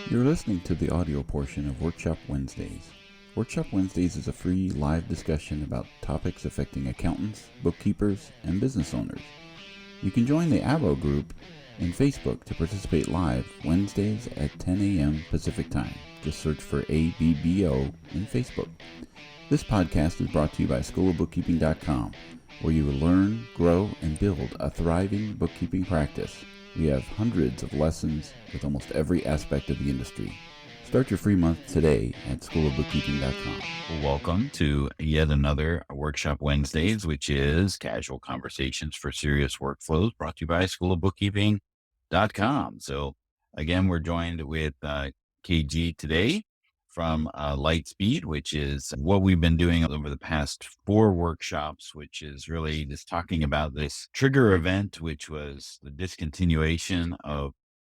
You're listening to the audio portion of Workshop Wednesdays. Workshop Wednesdays is a free live discussion about topics affecting accountants, bookkeepers, and business owners. You can join the ABO group in Facebook to participate live Wednesdays at 10 a.m. Pacific Time. Just search for ABBO in Facebook. This podcast is brought to you by Schoolofbookkeeping.com, where you will learn, grow, and build a thriving bookkeeping practice. We have hundreds of lessons with almost every aspect of the industry. Start your free month today at Schoolofbookkeeping.com. Welcome to yet another Workshop Wednesdays, which is casual conversations for serious workflows, brought to you by Schoolofbookkeeping.com. So again, we're joined with KG today from Lightspeed, which is what we've been doing over the past 4 workshops, which is really just talking about this trigger event, which was the discontinuation of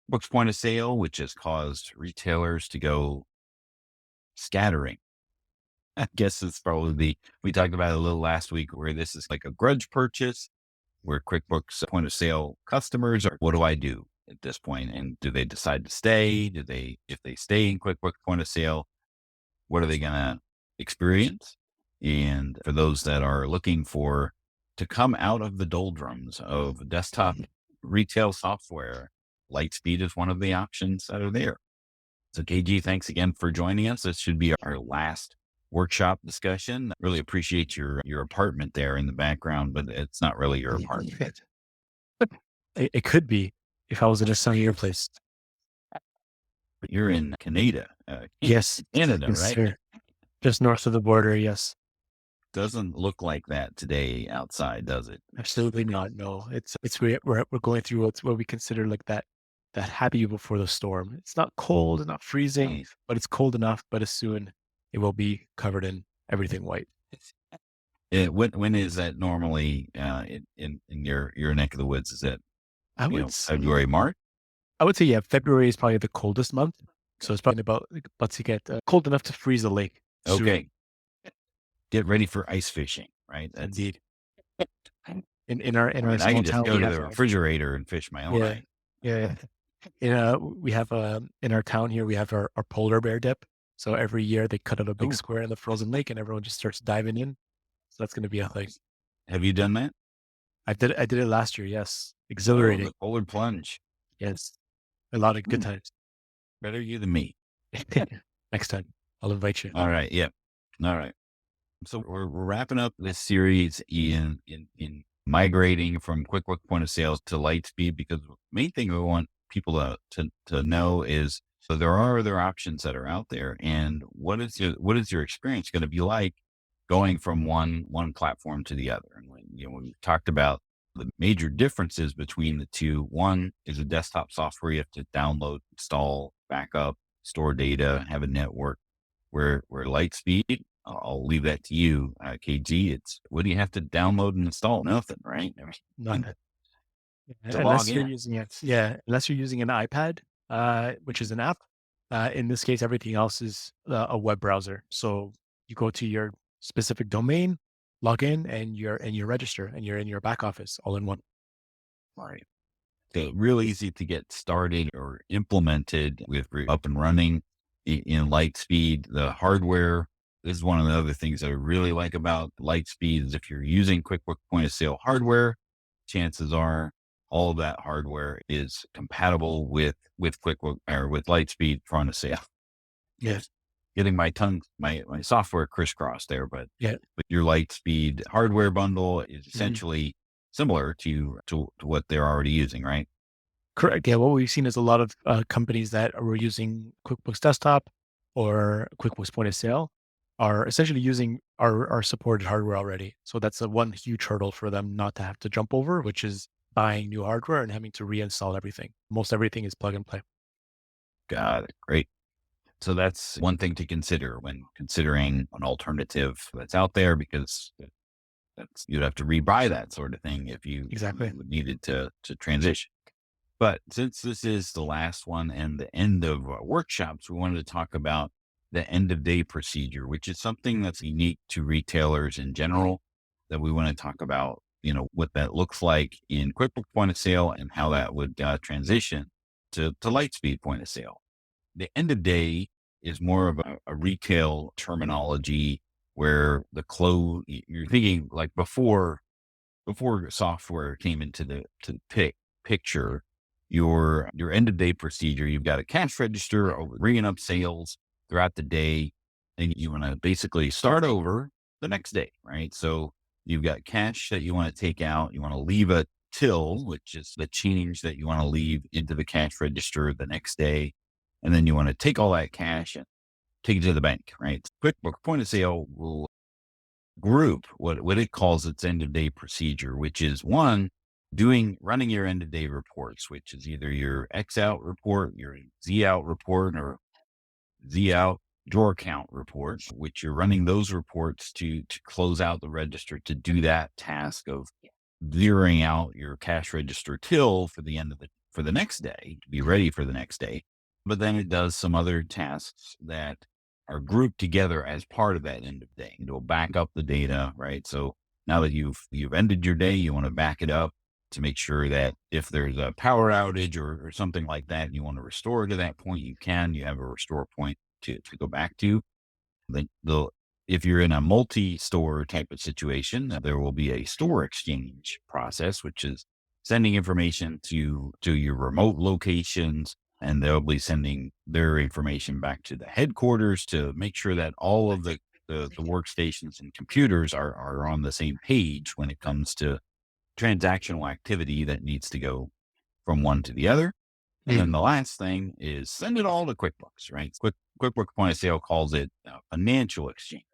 QuickBooks Point of Sale, which has caused retailers to go scattering. I guess it's probably we talked about it a little last week, where this is like a grudge purchase, where QuickBooks Point of Sale customers are, what do I do at this point? And do they decide to stay? If they stay in QuickBooks Point of Sale, what are they going to experience? And for those that are looking to come out of the doldrums of desktop retail software, Lightspeed is one of the options that are there. So KG, thanks again for joining us. This should be our last workshop discussion. Really appreciate your apartment there in the background, but it's not really your apartment. It could be if I was in a sunnier place. But you're in Canada. Yes. Canada, Yes, right? sir. Just north of the border, yes. Doesn't look like that today outside, does it? Absolutely not. No, it's we're going through what we consider like that happy before the storm. It's not cold, it's not freezing, but it's cold enough. But soon it will be covered in everything white. When is that normally in your neck of the woods? Is that February, March? I would say, yeah, February is probably the coldest month. So it's probably about to get cold enough to freeze the lake. Okay. Get ready for ice fishing, right? Indeed. In our I small can just town, go to the refrigerator and fish my own ice. Yeah. We have in our town here, we have our polar bear dip. So every year they cut out a big square in the frozen lake and everyone just starts diving in. So that's going to be a thing. Have you done that? I did it last year. Yes. Exhilarating. The polar plunge. Yes. A lot of good times. Better you than me. Next time I'll invite you. All right. Yeah. All right. So we're wrapping up this series in migrating from QuickBooks Point of Sale to Lightspeed, because the main thing we want people to know is, so there are other options that are out there, and what is your experience going to be like going from one platform to the other? And when we talked about the major differences between the two, one is a desktop software you have to download, install, backup, store data, have a network. Where Lightspeed, I'll leave that to you, KG. It's, what do you have to download and install? Nothing, right? Nothing. Unless you're using an iPad, which is an app. In this case, everything else is a web browser. So you go to your specific domain, log in, and you register, and you're in your back office all in one. All right. So real easy to get started or implemented with up and running in Lightspeed. The hardware, this is one of the other things that I really like about Lightspeed, is if you're using QuickBooks Point of Sale hardware, chances are all of that hardware is compatible with QuickBooks or with Lightspeed Point of Sale. Yes. Getting my software crisscrossed there, but your Lightspeed hardware bundle is essentially similar to what they're already using, right? Correct. Yeah. What we've seen is a lot of companies that were using QuickBooks Desktop or QuickBooks Point of Sale are essentially using our supported hardware already. So that's one huge hurdle for them not to have to jump over, which is buying new hardware and having to reinstall everything. Most everything is plug and play. Got it. Great. So that's one thing to consider when considering an alternative that's out there, because you'd have to rebuy that sort of thing if you needed to transition. But since this is the last one and the end of workshops, we wanted to talk about the end of day procedure, which is something that's unique to retailers in general, that we want to talk about, what that looks like in QuickBooks Point of Sale and how that would transition to Lightspeed Point of Sale. The end of day is more of a retail terminology where the close, you're thinking like before software came into the picture, your end of day procedure, you've got a cash register bringing up sales throughout the day, and you want to basically start over the next day, right? So you've got cash that you want to take out, you want to leave a till, which is the change that you want to leave into the cash register the next day, and then you want to take all that cash and take it to the bank, right? QuickBooks Point of Sale will group what it calls its end of day procedure, which is one, running your end of day reports, which is either your X out report, your Z out report, or Z out drawer count report, which you're running those reports to close out the register, to do that task of zeroing out your cash register till for the next day, to be ready for the next day. But then it does some other tasks that are grouped together as part of that end of day. It'll back up the data, right? So now that you've ended your day, you want to back it up to make sure that if there's a power outage or something like that, and you want to restore to that point, you have a restore point to go back to. If you're in a multi-store type of situation, there will be a store exchange process, which is sending information to your remote locations, and they'll be sending their information back to the headquarters to make sure that all of the workstations and computers are on the same page when it comes to transactional activity that needs to go from one to the other. And then the last thing is send it all to QuickBooks, right? QuickBooks Point of Sale calls it financial exchange,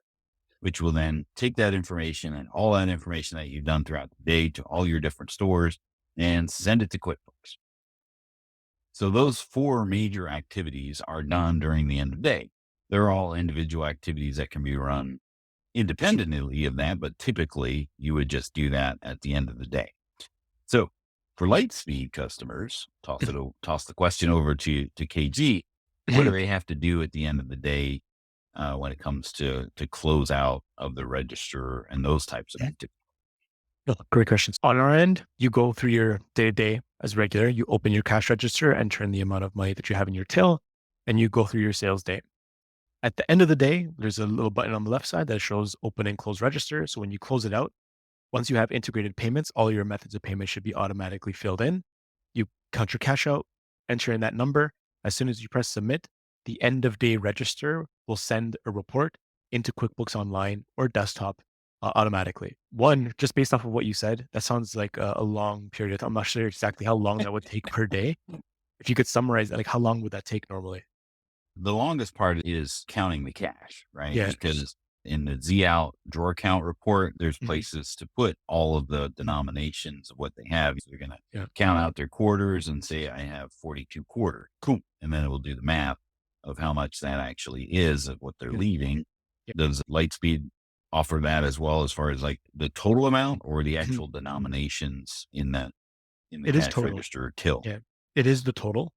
which will then take that information and all that information that you've done throughout the day to all your different stores and send it to QuickBooks. So those four major activities are done during the end of day. They're all individual activities that can be run independently of that, but typically you would just do that at the end of the day. So for Lightspeed customers, toss the question over to KG. What do they have to do at the end of the day when it comes to close out of the register and those types of activities? Great questions. On our end, you go through your day-to-day as regular. You open your cash register, enter in the amount of money that you have in your till, and you go through your sales day. At the end of the day, there's a little button on the left side that shows open and close register. So when you close it out, once you have integrated payments, all your methods of payment should be automatically filled in. You count your cash out, enter in that number. As soon as you press submit, the end of day register will send a report into QuickBooks Online or desktop automatically. One, just based off of what you said, that sounds like a long period of time. I'm not sure exactly how long that would take per day. If you could summarize that, like how long would that take normally? The longest part is counting the cash, right? Yeah. Because in the Z out drawer count report, there's places to put all of the denominations of what they have. So you're going to count out their quarters and say, I have 42 quarter. Cool. And then it will do the math of how much that actually is of what they're leaving. Does Lightspeed offer that as well, as far as like the total amount or the actual denominations in the cash register till? Yeah, it is the total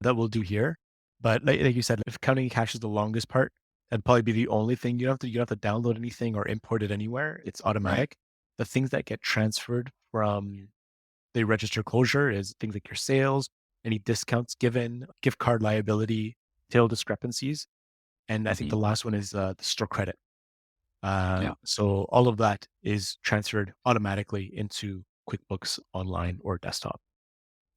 that we'll do here. But like you said, if counting cash is the longest part, that'd probably be the only thing. You don't have to download anything or import it anywhere. It's automatic. Right. The things that get transferred from the register closure is things like your sales, any discounts given, gift card liability, till discrepancies. And I think the last one is the store credit. So all of that is transferred automatically into QuickBooks Online or desktop.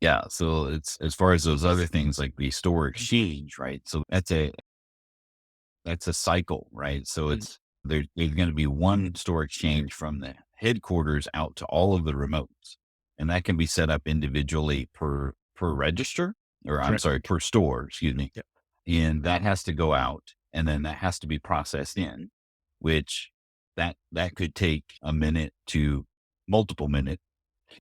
Yeah. So it's as far as those other things like the store exchange, right? So that's a cycle, right? So there's going to be one store exchange from the headquarters out to all of the remotes, and that can be set up individually per register, or I'm sorry, per store, excuse me. Yep. And that has to go out, and then that has to be processed in, which that could take a minute to multiple minutes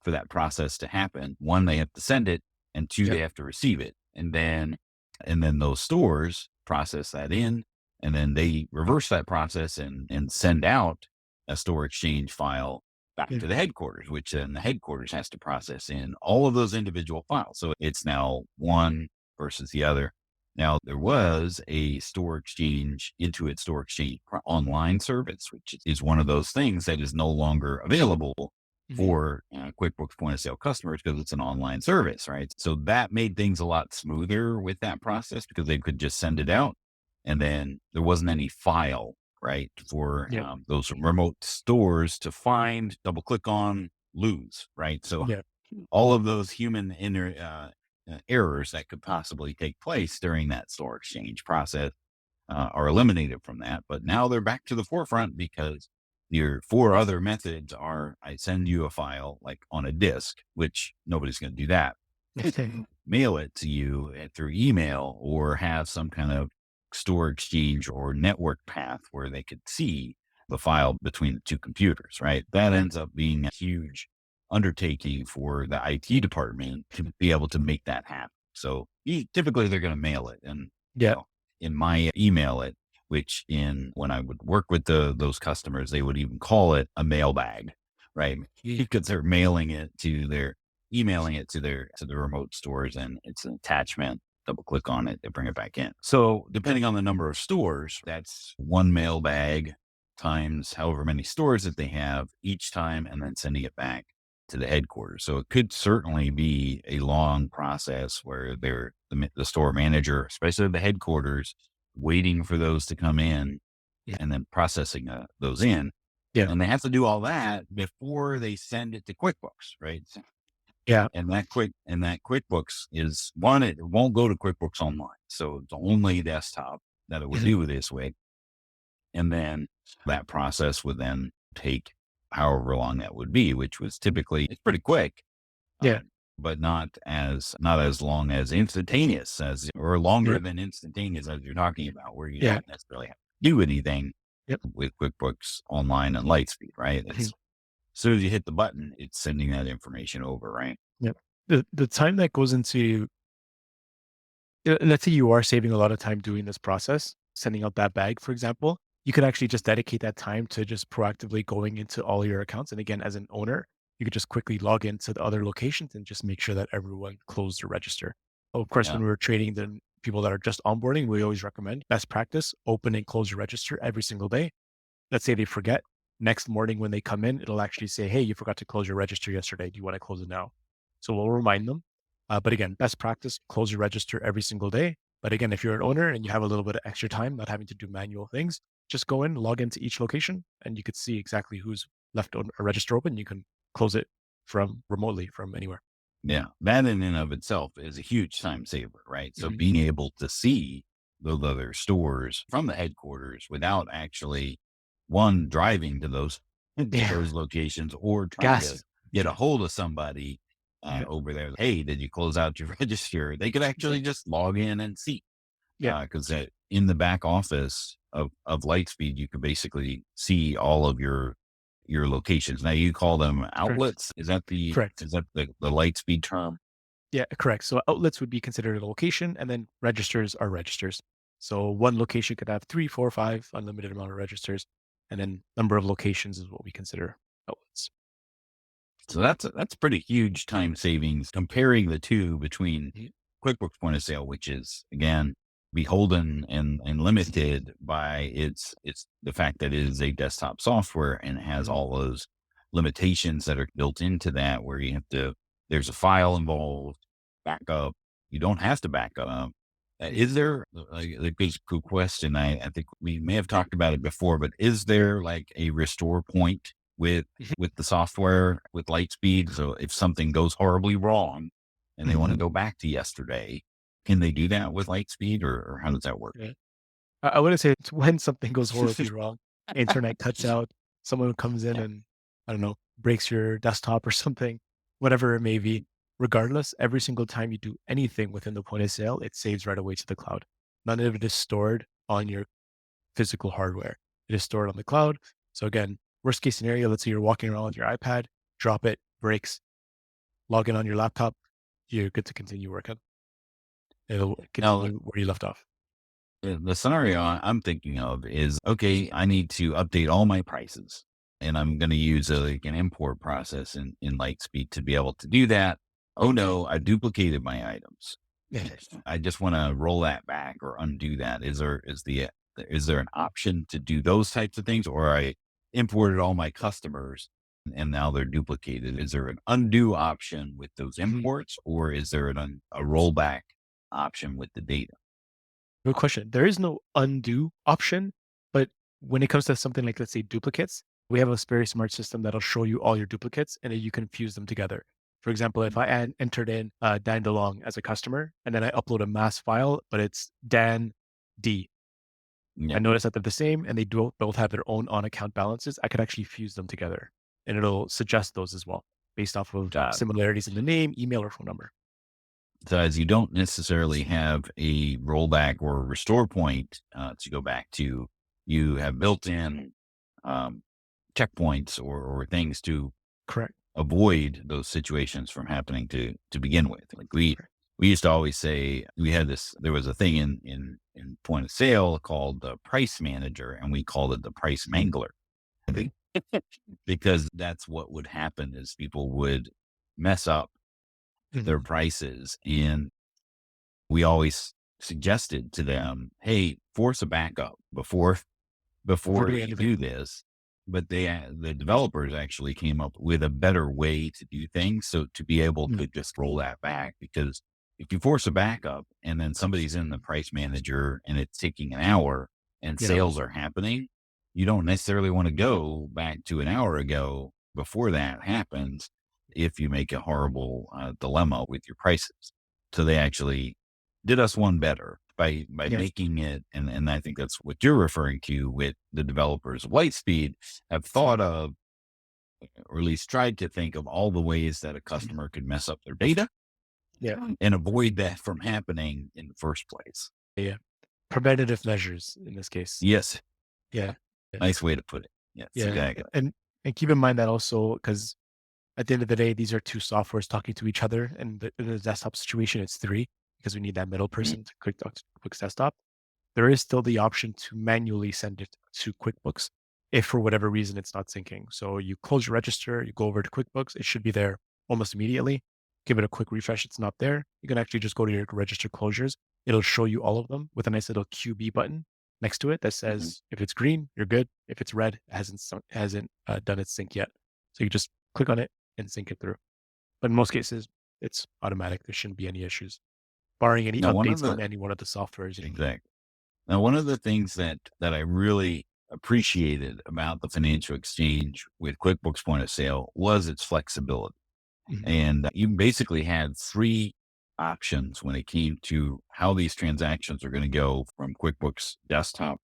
for that process to happen. One, they have to send it, and two, they have to receive it. And then those stores process that in, and then they reverse that process and send out a store exchange file back to the headquarters, which then the headquarters has to process in all of those individual files. So it's now one versus the other. Now, there was a store exchange, Intuit Store Exchange online service, which is one of those things that is no longer available Mhm. for QuickBooks Point of Sale customers because it's an online service, right? So that made things a lot smoother with that process because they could just send it out, and then there wasn't any file, right, for Yep. those remote stores to find, double click on, lose, right? So Yeah. all of those human errors that could possibly take place during that store exchange process are eliminated from that. But now they're back to the forefront because your four other methods are: I send you a file like on a disk, which nobody's going to do that, mail it to you through email, or have some kind of store exchange or network path where they could see the file between the two computers, right? That ends up being a huge undertaking for the IT department to be able to make that happen. So typically they're going to mail it. And, Yeah. in my email it, which when I would work with those customers, they would even call it a mailbag, right? Because they're emailing it to the remote stores, and it's an attachment. Double click on it, they bring it back in. So depending on the number of stores, that's one mailbag times however many stores that they have each time, and then sending it back to the headquarters. So it could certainly be a long process where the store manager, especially the headquarters, waiting for those to come in Yeah. and then processing those in. Yeah. And they have to do all that before they send it to QuickBooks, right? Yeah. And that QuickBooks is one, it won't go to QuickBooks Online. So it's only desktop that it would Mhm. do this way. And then that process would then take however long that would be, which was typically, it's pretty quick, Yeah. but not as long as instantaneous or longer Yeah. than instantaneous as you're talking about, where you Yeah. don't necessarily have to do anything Yep. with QuickBooks Online and Lightspeed, right? It's Mhm. as soon as you hit the button, it's sending that information over, right? Yep. The time that goes into let's say you are saving a lot of time doing this process, sending out that bag, for example, you could actually just dedicate that time to just proactively going into all your accounts. And again, as an owner, you could just quickly log into the other locations and just make sure that everyone closed their register. Of course, Yeah. when we're trading the people that are just onboarding, we always recommend best practice, open and close your register every single day. Let's say they forget. Next morning when they come in, it'll actually say, hey, you forgot to close your register yesterday. Do you want to close it now? So we'll remind them. But again, best practice, close your register every single day. But again, if you're an owner and you have a little bit of extra time, not having to do manual things, just go in, log into each location, and you could see exactly who's left a register open. You can close it from remotely from anywhere. Yeah. That in and of itself is a huge time saver, right? So Mhm. being able to see those other stores from the headquarters without actually driving to those to Yeah. those locations, or trying to Gas. get a hold of somebody Yeah. over there. Hey, did you close out your register? They could actually just log in and see, Yeah. because in the back office of Lightspeed, you can basically see all of your locations. Now you call them Correct. outlets. Is that Correct. the Lightspeed term? Yeah, correct. So outlets would be considered a location, and then registers are registers. So one location could have three, four, five, unlimited amount of registers, and then number of locations is what we consider outlets. So that's pretty huge time savings comparing the two between Mhm. QuickBooks Point of Sale, which is again beholden and limited by it's the fact that it is a desktop software and it has Mhm. all those limitations that are built into that, where there's a file involved, backup. You don't have to back up. Mhm. Is there like a good question? I think we may have talked about it before, but is there like a restore point with Mhm. with the software with Lightspeed? So if something goes horribly wrong and they want to Mhm. go back to yesterday, can they do that with Lightspeed, or how does that work? Yeah. I wouldn't say it's when something goes horribly wrong, internet cuts out, someone comes in Yeah. and I don't know, breaks your desktop or something, whatever it may be. Regardless, every single time you do anything within the point of sale, it saves right away to the cloud. None of it is stored on your physical hardware. It is stored on the cloud. So again, worst case scenario, let's say you're walking around with your iPad, drop it, breaks, log in on your laptop, you're good to continue working. It'll Now, continue where you left off. the scenario I'm thinking of is, okay, I need to update all my prices, and I'm going to use like an import process in Lightspeed to be able to do that. Oh no, I duplicated my items. I just want to roll that back or undo that. Is there an option to do those types of things, or I imported all my customers and now they're duplicated. Is there an undo option with those imports, or is there a rollback option with the data? Good question. There is no undo option, but when it comes to something like, let's say, duplicates, we have a very smart system that'll show you all your duplicates and then you can fuse them together. For example, if I entered in Dan DeLong as a customer and then I upload a mass file, but it's Dan D. Yeah. I notice that they're the same and they both have their own on account balances. I could actually fuse them together and it'll suggest those as well based off of Got it. similarities in the name, email, or phone number. So as you don't necessarily have a rollback or restore point to go back to, you have built-in checkpoints or things to Correct. avoid those situations from happening to begin with. Like we used to always say there was a thing in point of sale called the price manager, and we called it the price mangler because that's what would happen is people would mess up their prices. And we always suggested to them, hey, force a backup before you do this. But the developers actually came up with a better way to do things. So to be able to just roll that back, because if you force a backup and then somebody's in the price manager and it's taking an hour and sales are happening, you don't necessarily want to go back to an hour ago before that happens if you make a horrible dilemma with your prices. So they actually did us one better by making it. And I think that's what you're referring to with the developers of Lightspeed have thought of, or at least tried to think of all the ways that a customer could mess up their data and avoid that from happening in the first place. Yeah. Preventative measures in this case. Yes. Yeah. Nice way to put it. Yes, exactly. And keep in mind that also, because at the end of the day, these are two softwares talking to each other. And in the desktop situation, it's three because we need that middle person to QuickBooks Desktop. There is still the option to manually send it to QuickBooks if for whatever reason it's not syncing. So you close your register, you go over to QuickBooks, it should be there almost immediately. Give it a quick refresh, it's not there. You can actually just go to your register closures. It'll show you all of them with a nice little QB button next to it that says if it's green, you're good. If it's red, it hasn't done its sync yet. So you just click on it and sync it through. But in most cases, it's automatic. There shouldn't be any issues, barring any updates on any one of the softwares. Exactly. Now, one of the things that I really appreciated about the financial exchange with QuickBooks Point of Sale was its flexibility. And you basically had three options when it came to how these transactions are going to go from QuickBooks Desktop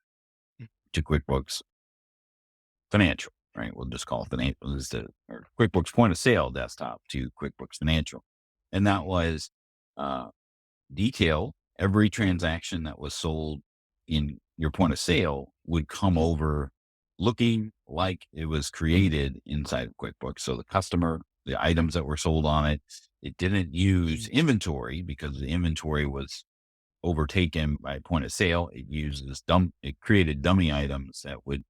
to QuickBooks Financial, right? We'll just call it Financial, or QuickBooks Point of Sale Desktop to QuickBooks Financial. And that was detail. Every transaction that was sold in your point of sale would come over looking like it was created inside of QuickBooks. So the items that were sold on it, it didn't use inventory because the inventory was overtaken by point of sale. It created dummy items that would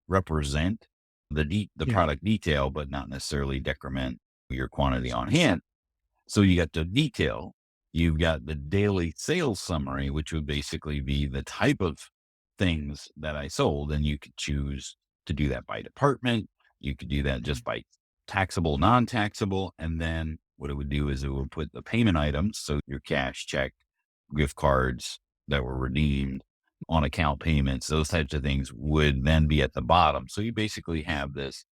represent the product detail, but not necessarily decrement your quantity on hand. So you got the detail. You've got the daily sales summary, which would basically be the type of things that I sold. And you could choose to do that by department. You could do that just by taxable, non-taxable. And then what it would do is it would put the payment items. So your cash, check, gift cards that were redeemed, on account payments, those types of things would then be at the bottom. So you basically have this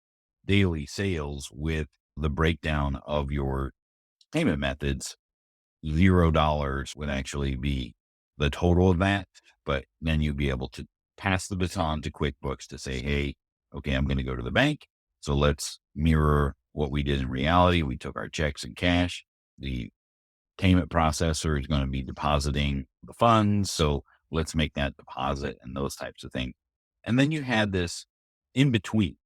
daily sales with the breakdown of your payment methods. $0 would actually be the total of that, but then you'd be able to pass the baton to QuickBooks to say, hey, okay, I'm going to go to the bank. So let's mirror what we did in reality. We took our checks and cash. The payment processor is going to be depositing the funds. So let's make that deposit and those types of things. And then you had this in between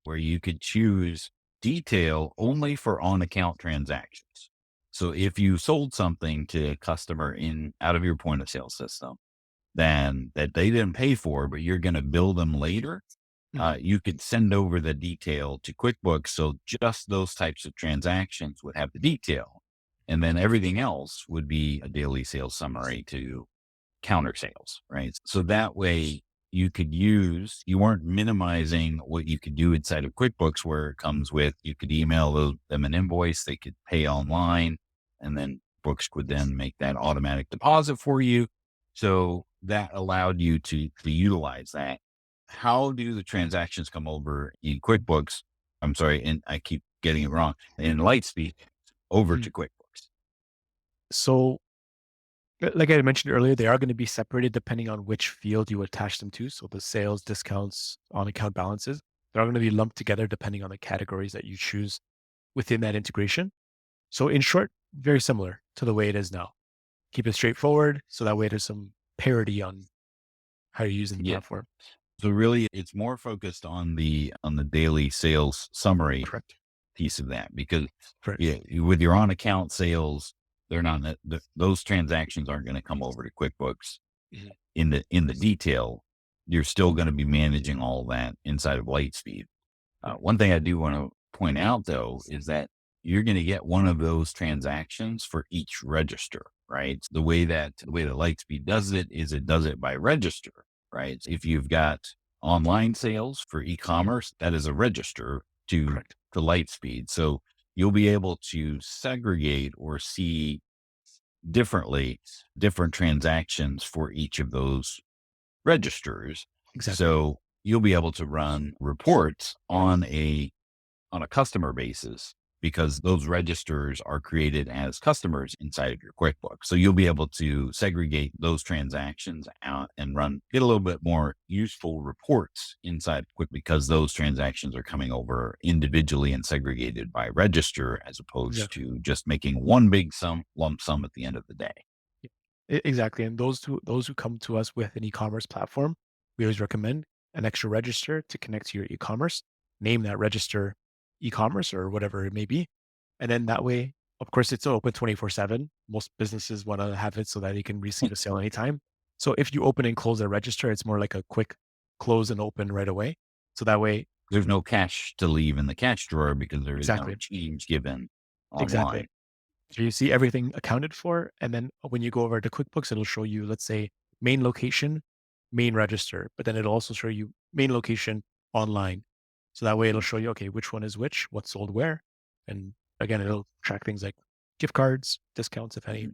where you could choose detail only for on-account transactions. So if you sold something to a customer out of your point of sale system, then that they didn't pay for, but you're going to bill them later, you could send over the detail to QuickBooks. So just those types of transactions would have the detail. And then everything else would be a daily sales summary to counter sales, right? So that way you weren't minimizing what you could do inside of QuickBooks, where it comes with, you could email them an invoice, they could pay online, and then Books would then make that automatic deposit for you. So that allowed you to utilize that. How do the transactions come over in QuickBooks? I'm sorry, and I keep getting it wrong, in Lightspeed over to QuickBooks. So like I mentioned earlier, they are going to be separated depending on which field you attach them to. So the sales, discounts, on account balances, they're all going to be lumped together depending on the categories that you choose within that integration. So in short, very similar to the way it is now. Keep it straightforward. So that way there's some parity on how you're using the platform. So really it's more focused on the daily sales summary Correct. piece of that, because Correct. with your on account sales, they're not, those transactions aren't going to come over to QuickBooks in the detail. You're still going to be managing all that inside of Lightspeed. One thing I do want to point out though, is that you're going to get one of those transactions for each register, right? The way that Lightspeed does it is it does it by register, right? If you've got online sales for e-commerce, that is a register to Lightspeed. So you'll be able to segregate or see different transactions for each of those registers. Exactly. So you'll be able to run reports on a customer basis, because those registers are created as customers inside of your QuickBooks. So you'll be able to segregate those transactions out and get a little bit more useful reports inside Quick, because those transactions are coming over individually and segregated by register, as opposed to just making one big lump sum at the end of the day. Exactly. And those who come to us with an e-commerce platform, we always recommend an extra register to connect to your e-commerce. Name that register e-commerce or whatever it may be. And then that way, of course, it's open 24/7. Most businesses want to have it so that you can receive a sale anytime. So if you open and close a register, it's more like a quick close and open right away. So that way, there's no cash to leave in the cash drawer, because there is no change given online. Exactly. So you see everything accounted for. And then when you go over to QuickBooks, it'll show you, let's say, main location, main register, but then it'll also show you main location online. So that way it'll show you, okay, which one is which, what's sold where. And again, it'll track things like gift cards, discounts, if any.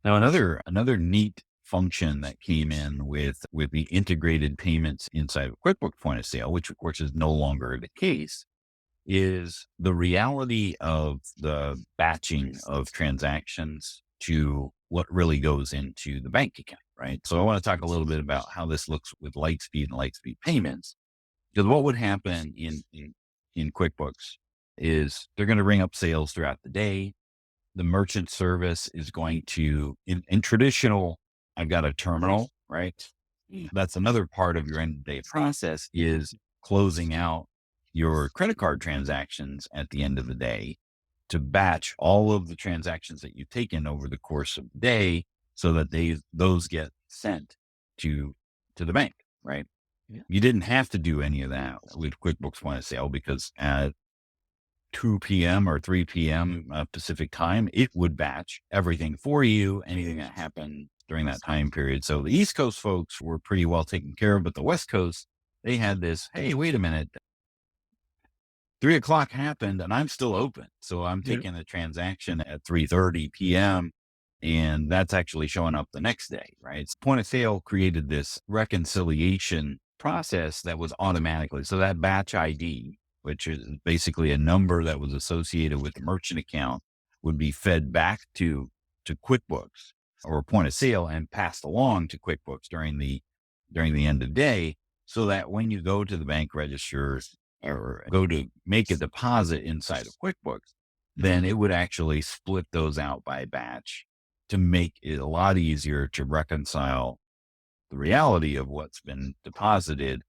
Now, another neat function that came in with the integrated payments inside of QuickBooks Point of Sale, which of course is no longer the case, is the reality of the batching of transactions to what really goes into the bank account, right? So I want to talk a little bit about how this looks with Lightspeed and Lightspeed payments, because what would happen in QuickBooks is they're going to ring up sales throughout the day. The merchant service is going to, in traditional, I've got a terminal, right? That's another part of your end of day process, is closing out your credit card transactions at the end of the day to batch all of the transactions that you've taken over the course of the day, so that those get sent to the bank, right? Yeah. You didn't have to do any of that with QuickBooks Point of Sale, because at 2 p.m. or 3 p.m. Pacific time, it would batch everything for you, anything that happened during that time period. So the East Coast folks were pretty well taken care of, but the West Coast, they had this, hey, wait a minute, 3 o'clock happened and I'm still open. So I'm taking a transaction at 3:30 p.m. and that's actually showing up the next day, right? So Point of Sale created this reconciliation process that was automatically, so that batch ID, which is basically a number that was associated with the merchant account, would be fed back to QuickBooks or Point of Sale and passed along to QuickBooks during the end of day, so that when you go to the bank registers or go to make a deposit inside of QuickBooks, then it would actually split those out by batch to make it a lot easier to reconcile the reality of what's been deposited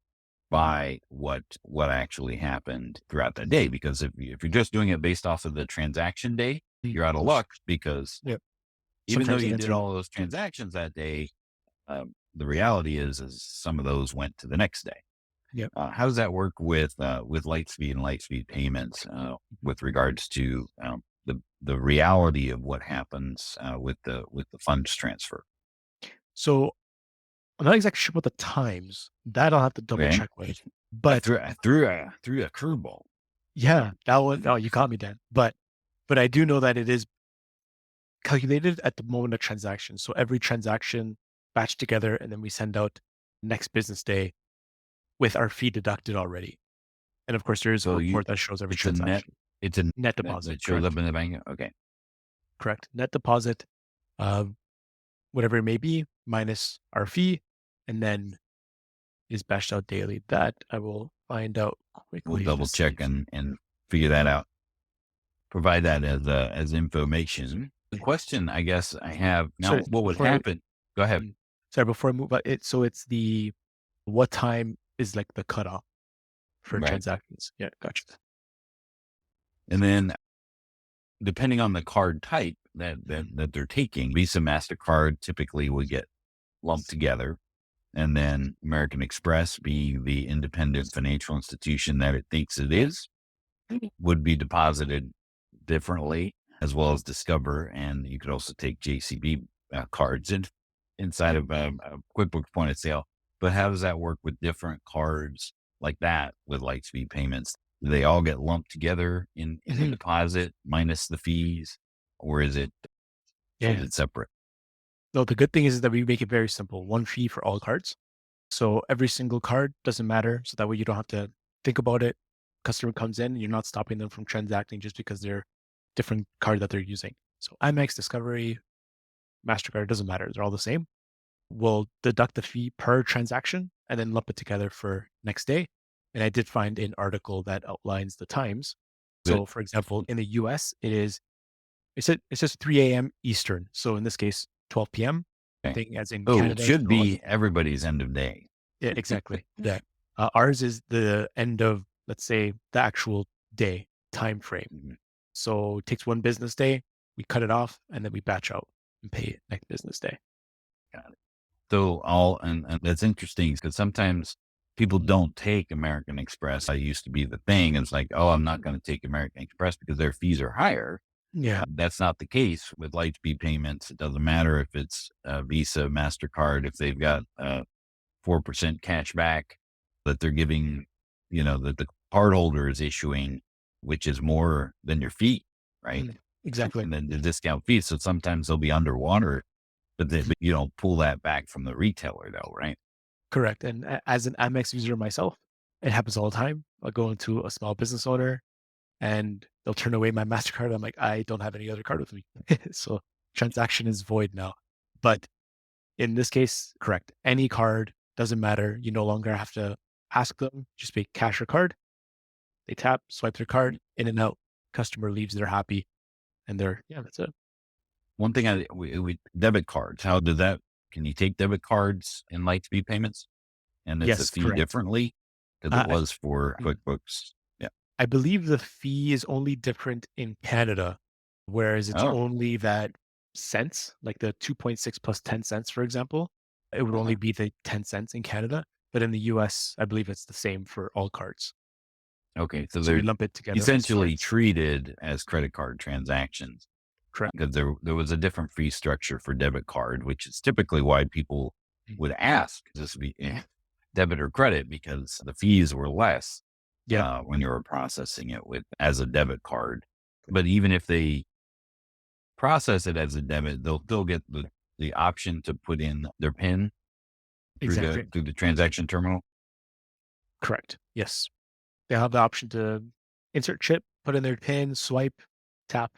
by what actually happened throughout the day. Because if you're just doing it based off of the transaction day, you're out of luck, because even though you did all those transactions that day, the reality is some of those went to the next day. Yep. How does that work with Lightspeed and Lightspeed payments with regards to the reality of what happens with the funds transfer? So I'm not exactly sure about the times. That I'll have to double Okay. check with. I But threw a curveball. yeah, that one, oh, you caught me then. But I do know that it is calculated at the moment of transaction. So every transaction batched together, and then we send out next business day with our fee deducted already. And of course, there is a So report that shows every it's a net, transaction. it's a Net net deposit, that shows up correct? in the bank. Okay. Correct. Net deposit, uh, whatever it may be, minus our fee, and then is bashed out daily. That I will find out We'll quickly to double see. check and figure that out. Provide that as information. The question I guess I have now, Sorry, what would before I, happen? Go ahead. sorry, before I move on, so it's the what time is like the cutoff for Right. transactions? Yeah, gotcha. And then depending on the card type that they're taking, Visa, MasterCard typically would get lumped together. And then American Express, being the independent financial institution that it thinks it is, would be deposited differently, as well as Discover. And you could also take JCB cards inside of QuickBooks Point of Sale. But how does that work with different cards like that with Lightspeed payments? Do they all get lumped together in the Mhm. deposit minus the fees, or is it Yeah. separate? No, the good thing is that we make it very simple. One fee for all cards. So every single card doesn't matter. So that way you don't have to think about it. Customer comes in, you're not stopping them from transacting just because they're different card that they're using. So Amex, Discovery, MasterCard, doesn't matter. They're all the same. We'll deduct the fee per transaction and then lump it together for next day. And I did find an article that outlines the times. Good. So for example, in the US, it says 3 a.m. Eastern. So in this case, 12 p.m. I Okay. think as in Oh, it Canada. should So be everybody's end of day. yeah, exactly. Yeah. Ours is the end of, let's say, the actual day time frame. Mhm. So it takes one business day, we cut it off, and then we batch out and pay it next business day. Got it. So and that's interesting because sometimes people don't take American Express. I used to be the thing. It's like, oh, I'm not going to take American Express because their fees are higher. Yeah. That's not the case with Lightspeed payments. It doesn't matter if it's Visa, MasterCard, if they've got 4% cash back that they're giving, that the cardholder is issuing, which is more than your fee, right? Exactly. And then the discount fee. So sometimes they'll be underwater, but you don't pull that back from the retailer though, right? Correct. And as an Amex user myself, it happens all the time. I'll go into a small business owner and they'll turn away my MasterCard. I'm like, I don't have any other card with me. So transaction is void now. But in this case, correct. Any card doesn't matter. You no longer have to ask them, just pay cash or card. They tap, swipe their card, in and out. Customer leaves, they're happy. And yeah, that's it. One thing we debit cards, how did that, can you take debit cards in Lightspeed payments? And it's a Yes, fee correct. differently because it I, was for mm, QuickBooks. Yeah. I believe the fee is only different in Canada, whereas it's Oh, only that cents, like the 2.6 plus 10 cents, for example. It would uh-huh. only be the 10 cents in Canada. But in the US, I believe it's the same for all cards. Okay. So So we they're lump it together as essentially cards. treated as credit card transactions Correct. because there was a different fee structure for debit card, which is typically why people would ask, "Is this be debit or credit?" Because the fees were less Yeah, when you were processing it with as a debit card. But even if they process it as a debit, they'll still get the option to put in their PIN exactly. through the transaction terminal. Correct. Yes. They have the option to insert chip, put in their PIN, swipe, tap,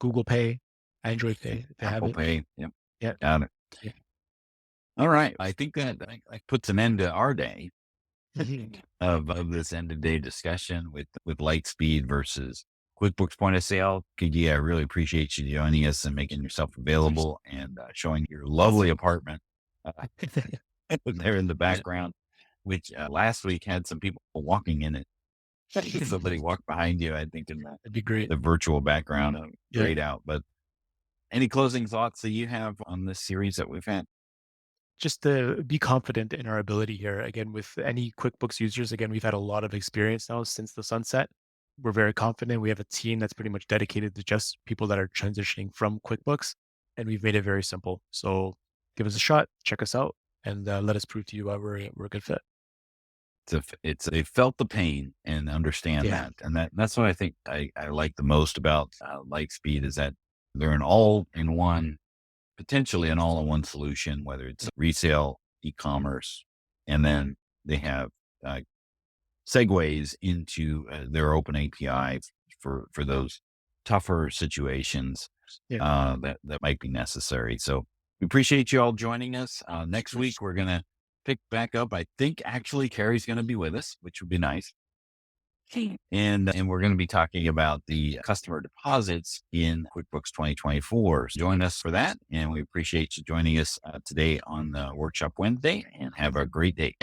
Google Pay, Android Pay. If they have Apple it. Pay. Yep. Yeah. Got it. Yeah. All right. I think that puts an end to our day Mhm. of this end of day discussion with Lightspeed versus QuickBooks Point of Sale. KG, I really appreciate you joining us and making yourself available and showing your lovely apartment there in the background, which last week had some people walking in it. Somebody walked behind you, I think, in That'd be great. the virtual background. Yeah. Grayed out. But any closing thoughts that you have on this series that we've had? Just to be confident in our ability here. Again, with any QuickBooks users, again, we've had a lot of experience now since the sunset. We're very confident. We have a team that's pretty much dedicated to just people that are transitioning from QuickBooks, and we've made it very simple. So give us a shot, check us out. and let us prove to you why we're a good fit. They felt the pain and understand Yeah. that. And that's what I think I like the most about Lightspeed is that they're an all in one, potentially an all in one solution, whether it's resale, e-commerce, and then they have uh, segues into their open API for those tougher situations Yeah. that might be necessary. So we appreciate you all joining us. Next week, we're going to pick back up. I think actually Carrie's going to be with us, which would be nice. And we're going to be talking about the customer deposits in QuickBooks 2024. So join us for that. And we appreciate you joining us today on the Workshop Wednesday, and have a great day.